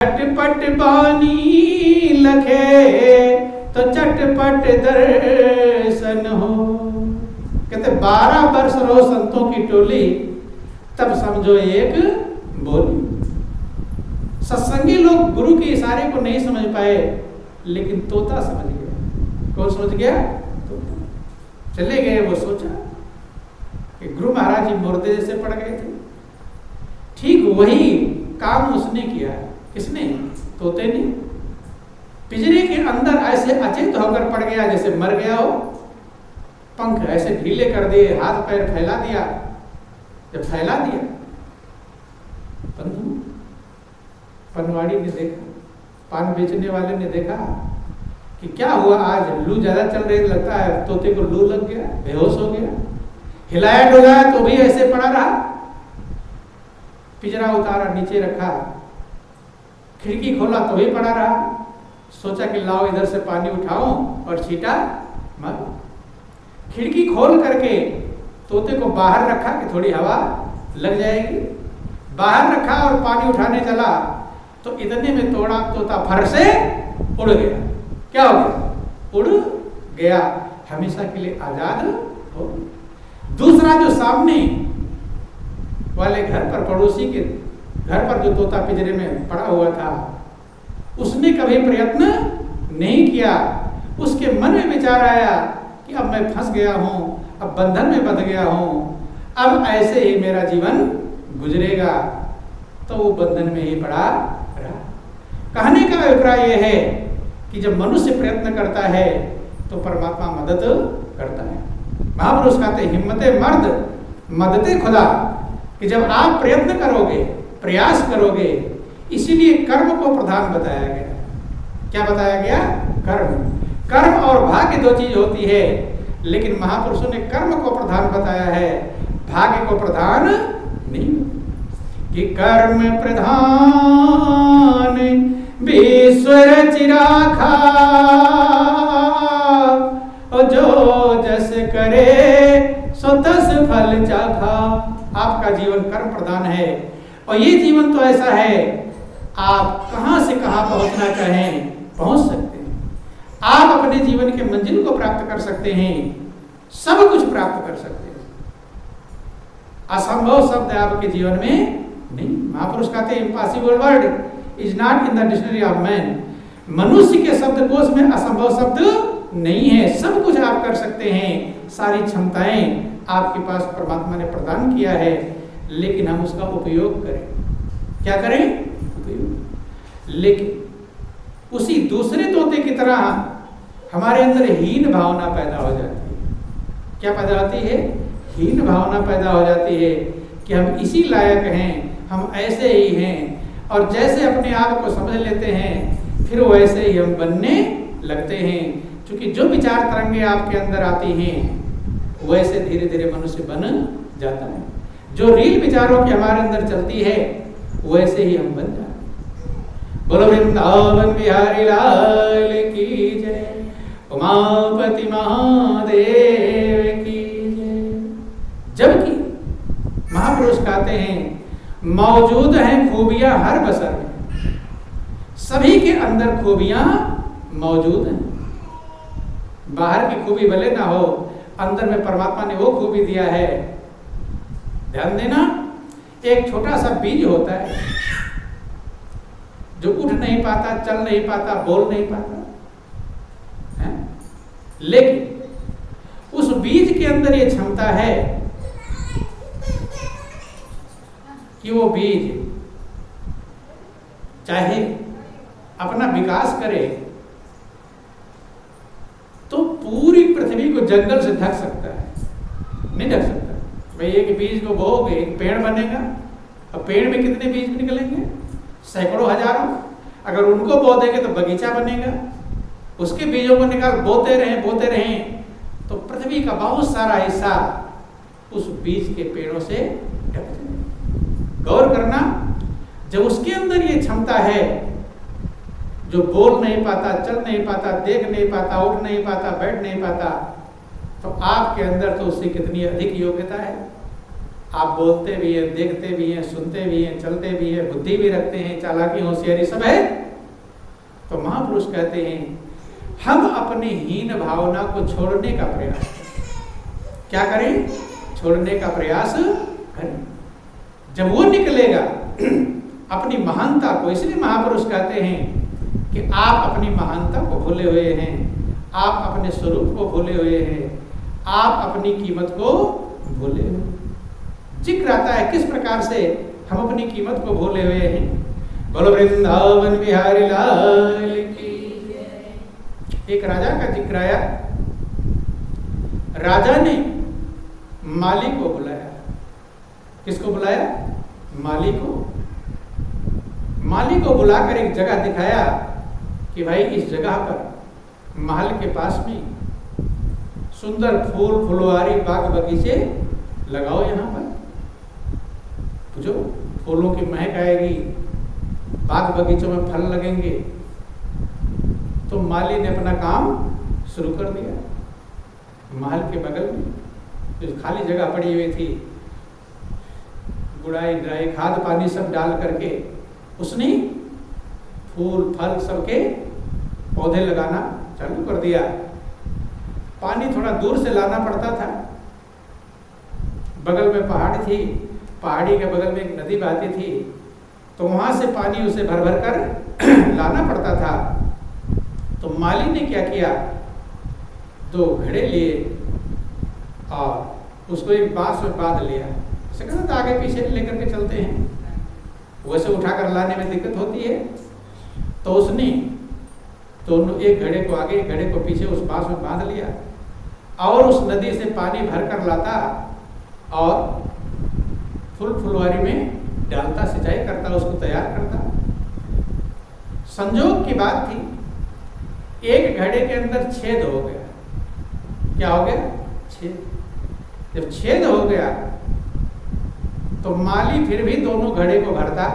चटपट बानी लखे तो चटपट दर्शन हो। कहते 12 वर्ष रहो संतों की टोली, तब समझो एक बोली। सत्संगी लोग गुरु के इशारे को नहीं समझ पाए, लेकिन तोता समझ गया। कौन समझ गया? तोता। चले गए, वो सोचा कि गुरु महाराज जी मुर्दे जैसे पड़ गए थे। ठीक वही काम उसने किया। किसने? तोते ने। पिंजरे के अंदर ऐसे अचेत होकर पड़ गया जैसे मर गया हो। पंख ऐसे ढीले कर दिए, हाथ पैर फैला दिया। जब फैला दिया, पनवाड़ी ने देखा, पान बेचने वाले ने देखा कि क्या हुआ, आज लू ज्यादा चल रही, लगता है तोते को लू लग गया, बेहोश हो गया। हिलाया डुलाया तो भी ऐसे पड़ा रहा। पिंजरा उतारा, नीचे रखा, खिड़की खोला तो भी पड़ा रहा। सोचा कि लाओ इधर से पानी उठाओ और छीटा मारो। खिड़की खोल करके तोते को बाहर रखा कि थोड़ी हवा लग जाएगी। बाहर रखा और पानी उठाने चला तो इतने में तोता फर से उड़ गया। क्या हो गया? उड़ गया, हमेशा के लिए आजाद हो गया। दूसरा जो सामने वाले घर पर, पड़ोसी के घर पर जो तोता पिंजरे में पड़ा हुआ था, उसने कभी प्रयत्न नहीं किया। उसके मन में विचार आया कि अब मैं फंस गया हूं, अब बंधन में बंध गया हूं, अब ऐसे ही मेरा जीवन गुजरेगा। तो वो बंधन में ही पड़ा रहा। कहने का अभिप्राय यह है कि जब मनुष्य प्रयत्न करता है तो परमात्मा मदद करता है। महापुरुष कहते हिम्मते मर्द मददे खुदा, कि जब आप प्रयत्न करोगे, प्रयास करोगे, इसीलिए कर्म को प्रधान बताया गया। क्या बताया गया? कर्म और भाग्य दो चीज होती है, लेकिन महापुरुषों ने कर्म को प्रधान बताया है, भाग्य को प्रधान नहीं। कि कर्म प्रधान विश्व चिराखा, और जो जस करे सो तस फल चाखा। आपका जीवन कर्म प्रधान है, और ये जीवन तो ऐसा है, आप कहां से कहां पहुंचना चाहें पहुंच सकते हैं। आप अपने जीवन के मंजिल को प्राप्त कर सकते हैं, सब कुछ प्राप्त कर सकते हैं। असंभव शब्द आपके जीवन में नहीं। महापुरुष कहते हैं impossible word is not in the dictionary of man. मनुष्य के शब्दकोश में असंभव शब्द नहीं है। सब कुछ आप कर सकते हैं, सारी क्षमताएं आपके पास परमात्मा ने प्रदान किया है, लेकिन हम उसका उपयोग करें। क्या करें? उपयोग। लेकिन उसी दूसरे तोते की तरह हमारे अंदर हीन भावना पैदा हो जाती है। क्या पैदा होती है? हीन भावना पैदा हो जाती है कि हम इसी लायक हैं, हम ऐसे ही हैं, और जैसे अपने आप को समझ लेते हैं फिर वैसे ही हम बनने लगते हैं। क्योंकि जो विचार तरंगे आपके अंदर आती हैं वैसे धीरे धीरे मनुष्य बन जाता है। जो रील विचारों की हमारे अंदर चलती है वैसे ही हम बन जाते हैं। बोलो वृंदावन बिहारी लाल की जय, उमापति महादेव की जय। जबकि महापुरुष कहते हैं मौजूद हैं खूबियां हर बसर में, सभी के अंदर खूबियां मौजूद हैं। बाहर की खूबी भले ना हो, अंदर में परमात्मा ने वो खूबी दिया है। ध्यान देना, एक छोटा सा बीज होता है जो उठ नहीं पाता, चल नहीं पाता, बोल नहीं पाता है? लेकिन उस बीज के अंदर ये क्षमता है कि वो बीज चाहे अपना विकास करे तो पूरी पृथ्वी को जंगल से ढक सकता है। नहीं ढक सकता। भाई एक बीज को बोओगे एक पेड़ बनेगा, अब पेड़ में कितने बीज निकलेंगे? सैकड़ों हजारों। अगर उनको बो देंगे तो बगीचा बनेगा। उसके बीजों को निकाल बोते रहें तो पृथ्वी का बहुत सारा हिस्सा उस बीज के पेड़ों से ढक जाएगा। गौर करना, जब उसके अंदर ये क्षमता है, जो बोल नहीं पाता, चल नहीं पाता, देख नहीं पाता, उठ नहीं पाता, बैठ नहीं पाता, तो आपके अंदर तो उससे कितनी अधिक योग्यता है। आप बोलते भी हैं, देखते भी हैं, सुनते भी हैं, चलते भी हैं, बुद्धि भी रखते हैं, चालाकी होशियारी सब है, तो महापुरुष कहते हैं हम अपनी हीन भावना को छोड़ने का प्रयास करें। क्या करें? छोड़ने का प्रयास करें। जब वो निकलेगा अपनी महानता को, इसलिए महापुरुष कहते हैं कि आप अपनी महानता को भूले हुए हैं, आप अपने स्वरूप को भूले हुए हैं, आप अपनी कीमत को भूले हुए। जिक्र आता है किस प्रकार से हम अपनी कीमत को भूले हुए हैं। बोलो वृंदावन बिहारी लाल की। एक राजा का जिक्र आया। राजा ने माली को बुलाया। किसको बुलाया? माली को। माली को बुलाकर एक जगह दिखाया कि भाई इस जगह पर महल के पास में सुंदर फूल फुलवारी बाग बगीचे लगाओ। यहाँ पर जो फूलों की महक आएगी, बाग बगीचों में फल लगेंगे। तो माली ने अपना काम शुरू कर दिया। महल के बगल में जो खाली जगह पड़ी हुई थी, गुड़ाई ड्राई खाद पानी सब डाल करके उसने फूल फल सबके पौधे लगाना चालू कर दिया। पानी थोड़ा दूर से लाना पड़ता था। बगल में पहाड़ थी, पहाड़ी के बगल में एक नदी बहती थी, तो वहां से पानी उसे भर भर कर लाना पड़ता था। तो माली ने क्या किया, 2 घड़े लिए और उसको एक बांस में बांध लिया। तो आगे पीछे लेकर के चलते हैं, वैसे उठाकर लाने में दिक्कत होती है। तो उसने दोनों, एक घड़े को आगे एक घड़े को पीछे उस बांस में बांध लिया और उस नदी से पानी भर कर लाता और फूल फुलवारी में डालता, सिंचाई करता, उसको तैयार करता। संजोग की बात थी, एक घड़े के अंदर छेद हो गया। क्या हो गया? छेद। जब छेद हो गया तो माली फिर भी दोनों घड़े को भरता।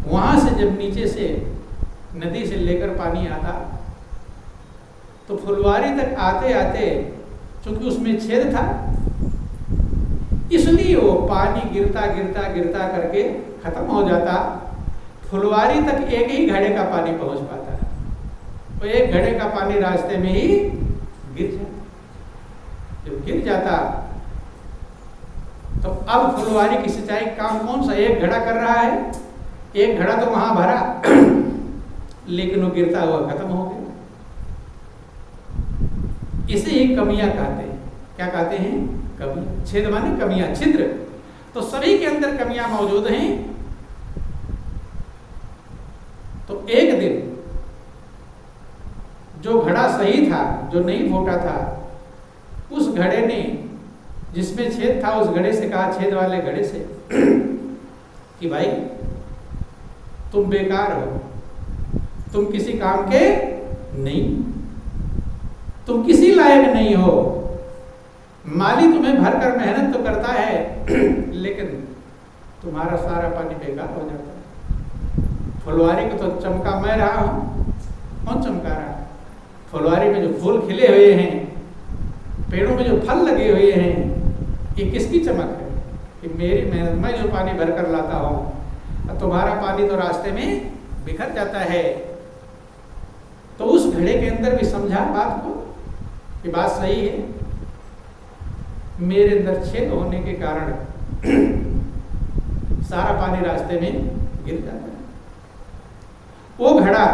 वहां से जब नीचे से नदी से लेकर पानी आता तो फुलवारी तक आते आते चूंकि उसमें छेद था, इसलिए वो पानी गिरता गिरता गिरता करके खत्म हो जाता। फुलवारी तक एक ही घड़े का पानी पहुंच पाता, तो एक घड़े का पानी रास्ते में ही गिर जाता। जब गिर जाता तो अब फुलवारी की सिंचाई काम कौन सा? एक घड़ा कर रहा है। एक घड़ा तो वहां भरा लेकिन वो गिरता हुआ खत्म हो गया। इसे ही कमियां कहते हैं। क्या कहते हैं? कमियां। छेद माने कमियां, छिद्र। तो सभी के अंदर कमियां मौजूद हैं। तो एक दिन जो घड़ा सही था, जो नहीं फूटा था, उस घड़े ने जिसमें छेद था उस घड़े से कहा, छेद वाले घड़े से कि भाई तुम बेकार हो, तुम किसी काम के नहीं, तुम किसी लायक नहीं हो। माली तुम्हें भर कर मेहनत तो करता है लेकिन तुम्हारा सारा पानी बेकार हो जाता है। फुलवारी को तो चमका मैं रहा हूं, कौन चमका रहा है? फुलवारी में जो फूल खिले हुए हैं, पेड़ों में जो फल लगे हुए हैं, ये किसकी चमक है? कि मेरी मेहनत, मैं जो पानी भर कर लाता हूं, तुम्हारा पानी तो रास्ते में बिखर जाता है। तो उस घड़े के अंदर भी समझा बात को कि बात सही है, मेरे अंदर छेद होने के कारण सारा पानी रास्ते में गिर जाता है। वो घड़ा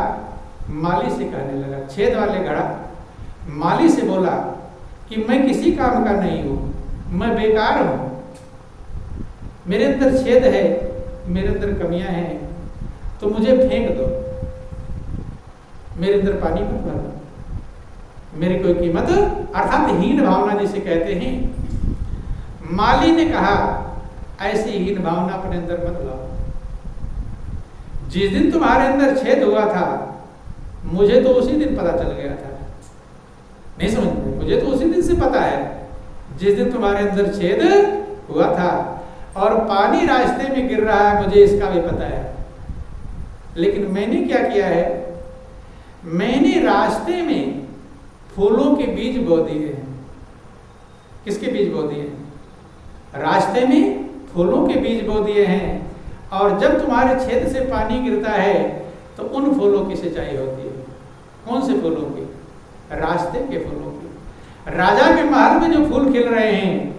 माली से कहने लगा, छेद वाले घड़ा माली से बोला कि मैं किसी काम का नहीं हूं, मैं बेकार हूं, मेरे अंदर छेद है, मेरे अंदर कमियां हैं, तो मुझे फेंक दो, मेरे अंदर पानी मत भरो, मेरी कोई कीमत, अर्थात हीन भावना जिसे कहते हैं। माली ने कहा ऐसी हीन भावना अपने अंदर मत लाओ। जिस दिन तुम्हारे अंदर छेद हुआ था मुझे तो उसी दिन पता चल गया था। नहीं समझ में? मुझे तो उसी दिन से पता है, जिस दिन तुम्हारे अंदर छेद हुआ था, और पानी रास्ते में गिर रहा है मुझे इसका भी पता है। लेकिन मैंने क्या किया है, मैंने रास्ते में फूलों के बीज बो दिए हैं। किसके बीज बो दिए? रास्ते में फूलों के बीज बो दिए हैं, और जब तुम्हारे छेद से पानी गिरता है तो उन फूलों की सिंचाई होती है। कौन से फूलों की? रास्ते के फूलों की। राजा के महल में जो फूल खिल रहे हैं,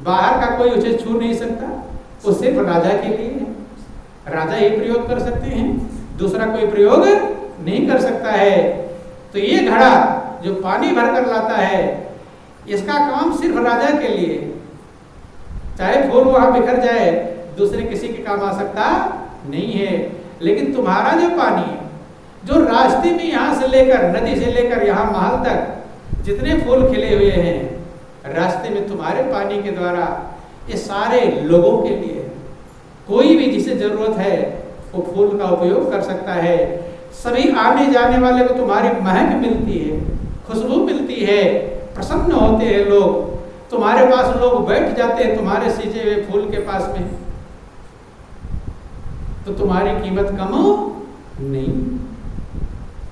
बाहर का कोई उसे छू नहीं सकता, वो सिर्फ राजा के लिए है। राजा ही प्रयोग कर सकते हैं, दूसरा कोई प्रयोग नहीं कर सकता है। तो ये घड़ा जो पानी भरकर लाता है, इसका काम सिर्फ राजा के लिए। चाहे फूल वहां बिखर जाए, दूसरे किसी के काम आ सकता नहीं है। लेकिन तुम्हारा जो पानी है, जो रास्ते में यहां से लेकर, नदी से लेकर यहां महल तक जितने फूल खिले हुए हैं, रास्ते में तुम्हारे पानी के द्वारा ये सारे लोगों के लिए, कोई भी जिसे जरूरत है वो फूल का उपयोग कर सकता है। सभी आने जाने वाले को तुम्हारी महक मिलती है, खुशबू मिलती है, प्रसन्न होते हैं लोग। तुम्हारे पास लोग बैठ जाते हैं तुम्हारे सींचे हुए फूल के पास में, तो तुम्हारी कीमत कम नहीं।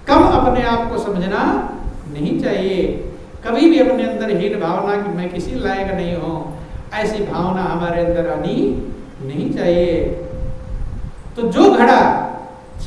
कम अपने आप को समझना नहीं चाहिए। कभी भी अपने अंदर हीन भावना कि मैं किसी लायक नहीं हूं, ऐसी भावना हमारे अंदर आनी नहीं चाहिए। तो जो घड़ा